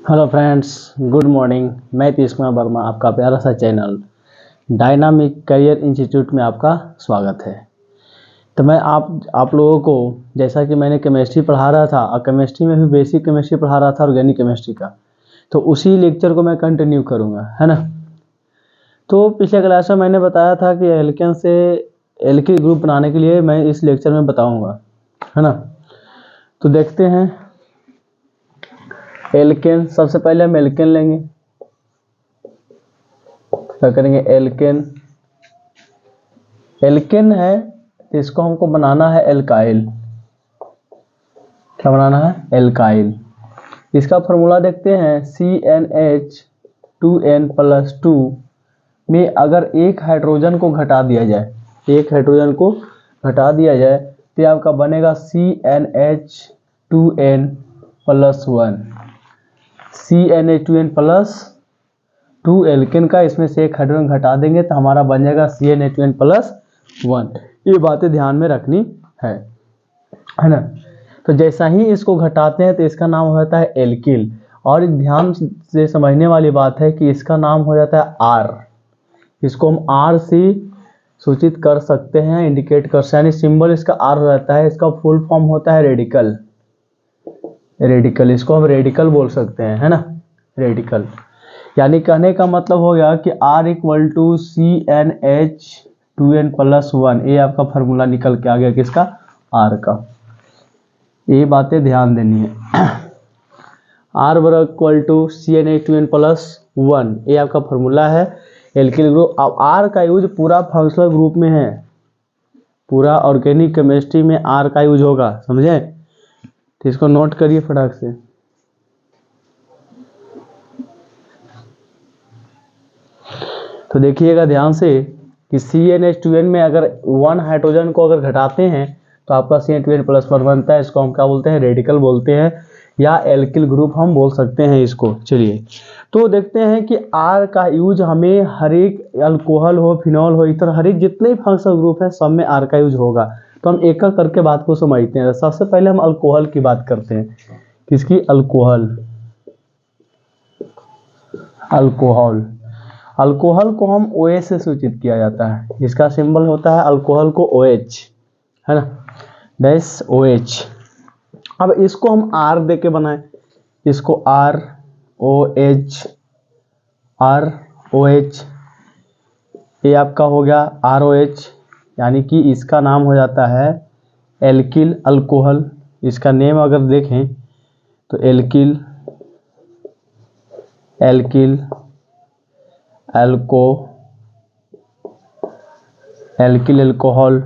Hello friends, good morning. मैं तीस कुमार वर्मा, आपका प्यारा सा चैनल डायनामिक करियर इंस्टीट्यूट में आपका स्वागत है। तो मैं आप लोगों को, जैसा कि मैंने केमिस्ट्री पढ़ा रहा था और केमिस्ट्री में भी बेसिक केमिस्ट्री पढ़ा रहा था ऑर्गेनिक केमिस्ट्री का, तो उसी लेक्चर को मैं कंटिन्यू करूँगा, है ना। तो पिछले क्लास में मैंने बताया था कि एल्केन से एल्किल ग्रुप बनाने के लिए मैं इस लेक्चर में बताऊँगा, है ना। तो देखते हैं एल्केन। सबसे पहले हम एल्केन लेंगे, क्या करेंगे, एल्केन। एल्केन है तो इसको हमको बनाना है एल्काइल। क्या बनाना है? एल्काइल। इसका फॉर्मूला देखते हैं, CnH2n+2 में अगर एक हाइड्रोजन को घटा दिया जाए, एक हाइड्रोजन को घटा दिया जाए तो आपका बनेगा CnH2n+1। CnH2n+2 एल्केन का, इसमें से एक हाइड्रोजन घटा देंगे तो हमारा बन जाएगा CnH2n+1। ये बातें ध्यान में रखनी है ना। तो जैसा ही इसको घटाते हैं तो इसका नाम हो जाता है एल्किल। और ध्यान से समझने वाली बात है कि इसका नाम हो जाता है R। इसको हम R से सूचित कर सकते हैं, इंडिकेट कर सकते हैं, यानी सिंबल इसका R हो जाता है। इसका फुल फॉर्म होता है रेडिकल। रेडिकल, इसको हम रेडिकल बोल सकते हैं, है ना, रेडिकल। यानी कहने का मतलब हो गया कि R = CnH2n+1। ये आपका फार्मूला निकल के आ गया किसका? R का। ये बातें ध्यान देनी है। R = CnH2n+1, ये आपका फार्मूला है एल्किल ग्रुप। अब R का यूज पूरा फंक्शनल ग्रुप में है, पूरा ऑर्गेनिक केमिस्ट्री में R का यूज होगा, समझे। तो इसको नोट करिए फटाक से। तो देखिएगा ध्यान से कि CnH2n में अगर 1 हाइड्रोजन को अगर घटाते हैं तो आपका CnH2n+1 बनता है। इसको हम क्या बोलते हैं? रेडिकल बोलते हैं, या एल्किल ग्रुप हम बोल सकते हैं इसको। चलिए तो देखते हैं कि R का यूज हमें हर एक अल्कोहल हो, फिनॉल हो, इतर हर एक जितने फंक्शनल ग्रुप है सब में R का यूज होगा। तो हम एक एक करके बात को समझते हैं। सबसे पहले हम अल्कोहल की बात करते हैं। किसकी? अल्कोहल। अल्कोहल, अल्कोहल को हम OH से सूचित किया जाता है। इसका सिंबल होता है अल्कोहल को OH, है ना, डैश OH। अब इसको हम R दे के बनाए, इसको ROH, ROH, ये आपका हो गया ROH। यानी कि इसका नाम हो जाता है एल्किल अल्कोहल। इसका नेम अगर देखें तो एल्किल, एल्किल, एल्को, एल्किल एल्कोहल,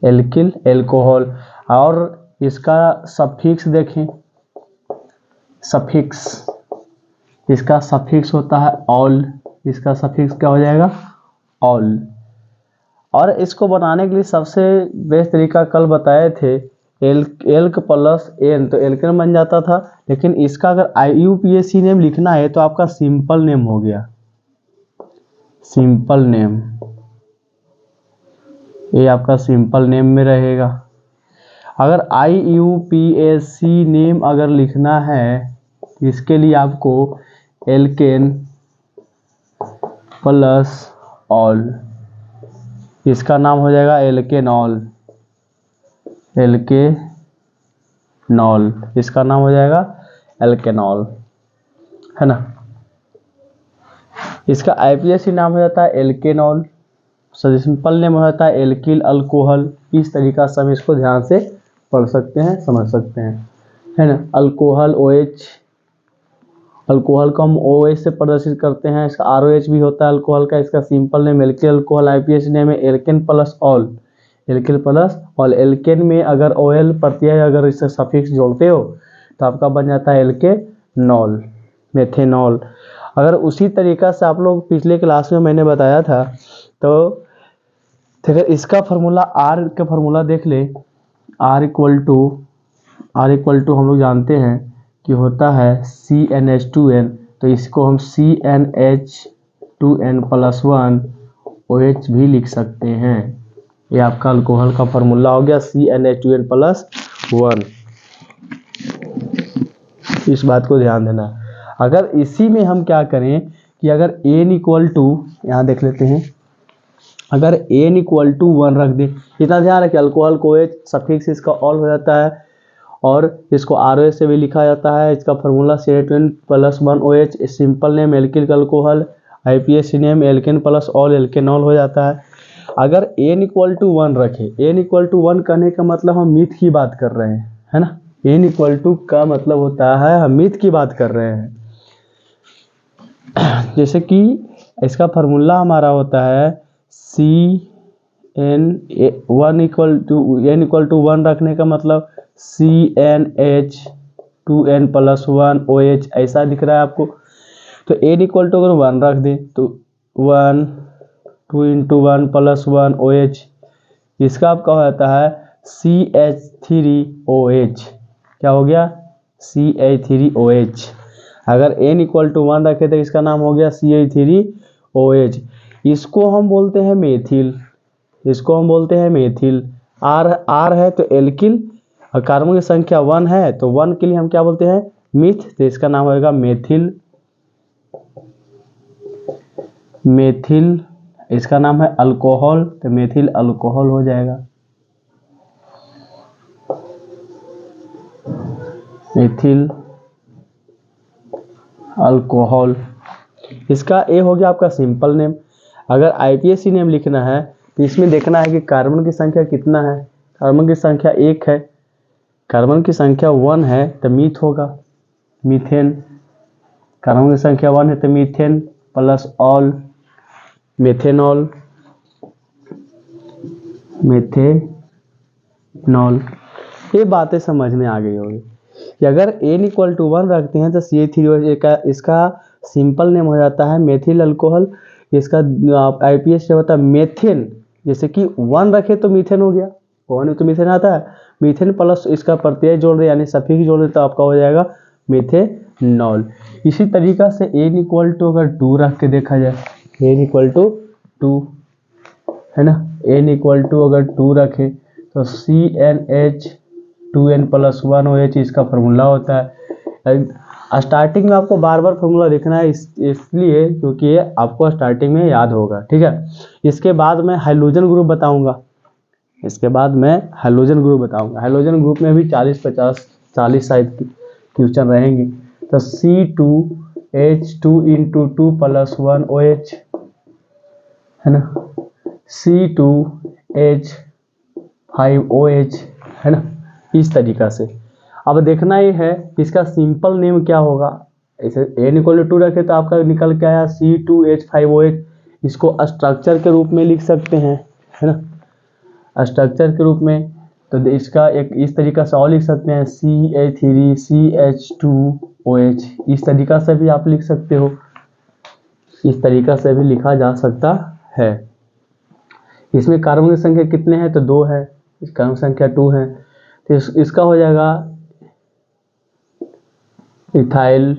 एल्किल एल्कोहल। और इसका सफिक्स देखें, सफिक्स, इसका सफिक्स होता है ऑल। इसका सफिक्स क्या हो जाएगा? ऑल। और इसको बनाने के लिए सबसे बेस्ट तरीका कल बताए थे, एल्क प्लस एन, तो एल्केन बन जाता था। लेकिन इसका अगर IUPAC नेम लिखना है तो आपका सिंपल नेम हो गया, सिंपल नेम। ये आपका सिंपल नेम में रहेगा। अगर IUPAC नेम अगर लिखना है इसके लिए आपको एल्केन प्लस ऑल, इसका नाम हो जाएगा एल्केनॉल, एल्केनॉल, इसका नाम हो जाएगा एल्केनॉल, है ना। इसका IUPAC नाम हो जाता है एल्केनॉल, सिंपल नेम हो जाता है एल्किल अल्कोहल। इस तरीका से हम इसको ध्यान से पढ़ सकते हैं, समझ सकते हैं, है ना। अल्कोहल OH, अल्कोहल को हम OH से प्रदर्शित करते हैं। इसका ROH भी होता है अल्कोहल का। इसका simple name alkyl alcohol, IUPAC name है alkane plus ol, alkyl plus ol. Alkane में अगर OL प्रत्यय अगर इससे सफिक्स जोड़ते हो तो आपका बन जाता है एल्केनॉल, मेथेनॉल। अगर उसी तरीका से आप लोग पिछले क्लास में मैंने बताया था तो अगर इसका फार्मूला R का फार्मूला देख ले, R इक्वल टू हम लोग जानते हैं कि होता है CnH2n, तो इसको हम CnH2n+1 OH भी लिख सकते हैं। ये आपका अल्कोहल का फार्मूला हो गया CnH2n+1। इस बात को ध्यान देना। अगर इसी में हम क्या करें कि अगर n इक्वल टू, यहाँ देख लेते हैं, अगर n इक्वल टू 1 रख दे, इतना ध्यान रखिए अल्कोहल को OH सफिक्स इसका ऑल हो जाता है और इसको ROH से भी लिखा जाता है। इसका formula CH2n plus 1 OH, simple name alkyl alcohol, IPAC name alkane plus ol alkanol हो जाता है। अगर n इक्वल टू 1 रखे, n इक्वल टू 1 कहने का मतलब हम मीथ की बात कर रहे हैं, है ना। n इक्वल टू का मतलब होता है हम मीथ की बात कर रहे हैं। जैसे कि इसका फार्मूला हमारा होता है CN1 equal to n equal to 1 रखने का मतलब CnH2n प्लस 1 OH, ऐसा दिख रहा है आपको। तो n इक्वल टू अगर 1 रख दे तो 1 2 इंटू 1 प्लस 1 OH, इसका आपका हो जाता है CH3OH। क्या हो गया? CH3OH। अगर n इक्वल टू 1 रखे तो इसका नाम हो गया CH3OH। इसको हम बोलते हैं मेथिल, इसको हम बोलते हैं मेथिल। R है तो एल्किल, और कार्बन की संख्या 1 है तो 1 के लिए हम क्या बोलते हैं? मीथ, तो इसका नाम होगा मेथिल। मेथिल, इसका नाम है अल्कोहल, तो मेथिल अल्कोहल हो जाएगा। मेथिल अल्कोहल, इसका ए हो गया आपका सिंपल नेम। अगर IPAC नेम लिखना है तो इसमें देखना है कि कार्बन की संख्या कितना है। कार्बन की संख्या 1 है, कार्बन की संख्या 1 है तो मीथ होगा, मीथेन। कार्बन की संख्या 1 है तो methane plus all methanol, methanol. ये बातें समझ में आ गई होगी कि अगर n इक्वल टू 1 रखते हैं तो CH3OH का इसका सिंपल नेम हो जाता है मेथिल अल्कोहल। इसका IPAC से होता है मेथेन, जैसे कि 1 रखे तो मीथेन हो गया, 1 तो मीथेन आता है, मीथेन प्लस इसका प्रत्यय जोड़ दे यानी सफिक्स जोड़ दे तो आपका हो जाएगा मेथेनॉल। इसी तरीका से n इक्वल टू अगर 2 रख के देखा जाए, n इक्वल टू 2 है ना, n इक्वल टू अगर 2 रखे तो CnH2n प्लस 1 OH इसका फार्मूला होता है। स्टार्टिंग में आपको बार बार फार्मूला लिखना है इसलिए क्योंकि ये आपको स्टार्टिंग में याद होगा, ठीक है। इसके बाद मैं हाइड्रोजन ग्रुप बताऊंगा, इसके बाद मैं हाइड्रोजन ग्रुप बताऊंगा। हाइड्रोजन ग्रुप में भी 40 शायद क्वेश्चन रहेंगे। तो C2H2 इंटू 2 प्लस 1 OH है ना, C2H5OH है ना, इस तरीका से। अब देखना ये है कि इसका सिंपल नेम क्या होगा। ऐसे n इक्वल टू 2 रखे तो आपका निकल के आया C2H5OH। इसको स्ट्रक्चर के रूप में लिख सकते हैं, है ना, स्ट्रक्चर के रूप में। तो इसका एक इस तरीका से और लिख सकते हैं CH3CH2OH, इस तरीका से भी आप लिख सकते हो, इस तरीका से भी लिखा जा सकता है। इसमें कार्बन की संख्या कितने हैं? तो 2 है, इस कार्बन संख्या 2 है तो इसका हो जाएगा इथाइल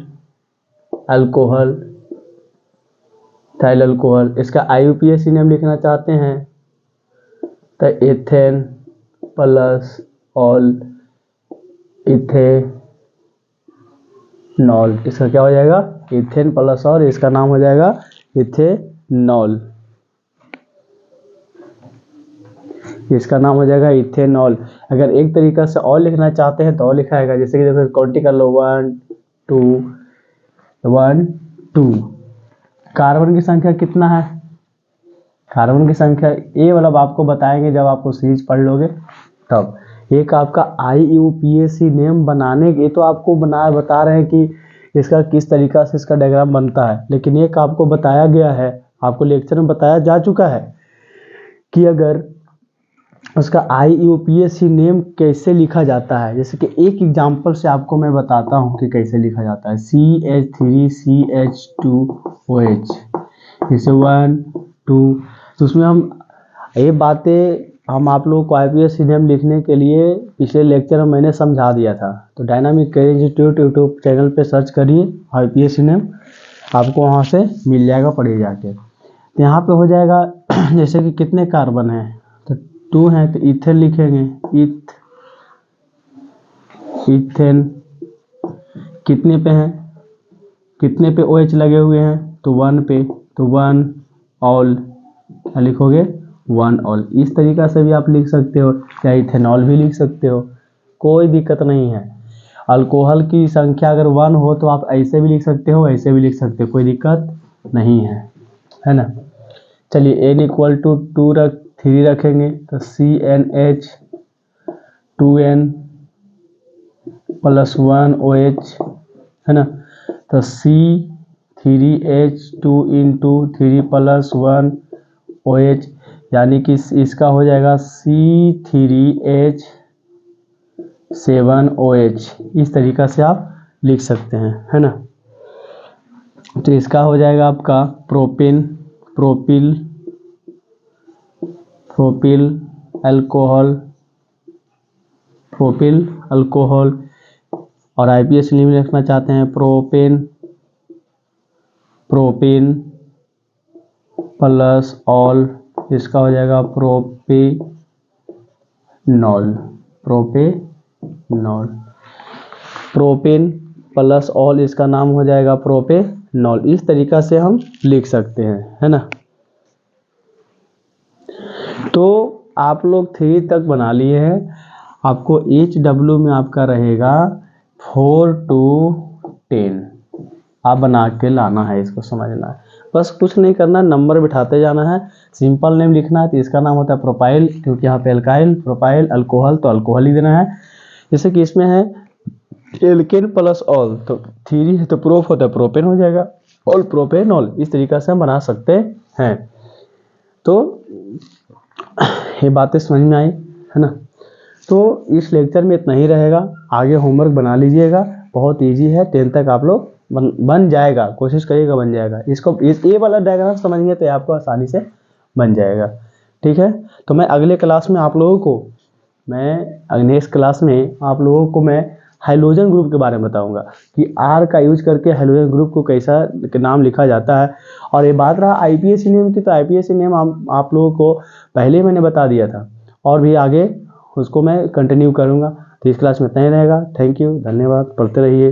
अल्कोहल, इथाइल अल्कोहल। इसका IUPAC नेम लिखना चाहते हैं तो एथेन प्लस ऑल इथेनॉल, इसका क्या हो जाएगा? इथेन प्लस ऑल, इसका नाम हो जाएगा इथेनॉल, इसका नाम हो जाएगा इथेनॉल। अगर एक तरीका से और लिखना चाहते हैं तो और लिखा जाएगा, जैसे कि देखो काउंटिंग कर लो 1 2 1 2। कार्बन की संख्या कितना है? कार्बन की संख्या ये मतलब आपको बताएंगे जब आपको सीरीज पढ़ लोगे तब। एक आपका IUPAC नेम बनाने के तो आपको बता रहे हैं कि इसका किस तरीका से इसका डायग्राम बनता है, लेकिन एक आपको बताया गया है, आपको लेक्चर में बताया जा चुका है कि अगर उसका IUPAC नेम कैसे लिखा जाता है। जैसे कि एक एग्जांपल से आपको मैं बताता हूँ कि कैसे लिखा जाता है। CH3CH2OH, जैसे 1 2, तो उसमें हम ये बातें हम आप लोगों को IUPAC नेम लिखने के लिए पिछले लेक्चर में मैंने समझा दिया था। तो dynamic career institute YouTube channel पे सर्च करिए IUPAC नेम, आपको वहाँ से मिल जाएगा, पढ़िए जाके। तो यहाँ पे हो जाएगा जैसे कि कितने कार्बन हैं तो 2 हैं तो इथेन लिखेंगे, इथेन। कितने पे हैं, कितने पे OH लगे हुए हैं, तो 1 पे, तो 1 ऑल, क्या लिखोगे 1 ऑल। इस तरीका से भी आप लिख सकते हो, या इथेनॉल भी लिख सकते हो, कोई दिक्कत नहीं है। अल्कोहल की संख्या अगर 1 हो तो आप ऐसे भी लिख सकते हो, ऐसे भी लिख सकते हो, कोई दिक्कत नहीं है ना। चलिए n = 3 रखेंगे तो CnH 2n + 1 OH, है ना। तो C3H2 × 3 + 1 OH, यानी कि इसका हो जाएगा C3H7OH। इस तरीका से आप लिख सकते हैं, है ना। तो इसका हो जाएगा आपका प्रोपिल अल्कोहल, और IPA से लिखना लिखना चाहते हैं प्रोपेन प्लस ऑल, इसका हो जाएगा प्रोपेन प्लस ऑल, इसका नाम हो जाएगा प्रोपेनॉल। इस तरीका से हम लिख सकते हैं, है ना। तो आप लोग 3 तक बना लिए हैं। आपको HW में आपका रहेगा 4 to 10, आप बना के लाना है, इसको समझना है। बस कुछ नहीं करना, नंबर बिठाते जाना है। सिंपल नेम लिखना है तो इसका नाम होता है प्रोपाइल, क्योंकि यहाँ पे एल्काइल, प्रोपाइल, अल्कोहल तो अल्कोहल ही देना है। जैसे कि इसमें है एल्केन प्लस ऑल, तो 3 है तो प्रोप होता है प्रोपेन हो जाएगा, ऑल प्रोपेनॉल। इस तरीका से हम बना सकते हैं। तो ये बातें समझ में आई, है ना। तो इस लेक्चर में इतना ही रहेगा, आगे होमवर्क बना लीजिएगा, बहुत इजी है। 10 तक आप लोग बन जाएगा, कोशिश करिएगा बन जाएगा। इसको ये वाला डायग्राम समझिए तो आपको आसानी से बन जाएगा, ठीक है। तो मैं अगले क्लास में आप लोगों को, नेक्स्ट क्लास में आप लोगों को मैं हाइड्रोजन ग्रुप के बारे में बताऊंगा कि R का यूज करके हाइड्रोजन ग्रुप को कैसा नाम लिखा जाता है। और ये बात रहा IPAC नेम की, तो IPAC नेम आप लोगों को पहले मैंने बता दिया था, और भी आगे उसको मैं कंटिन्यू करूंगा। तो इस क्लास में इतना ही रहेगा। थैंक यू, धन्यवाद, पढ़ते रहिए।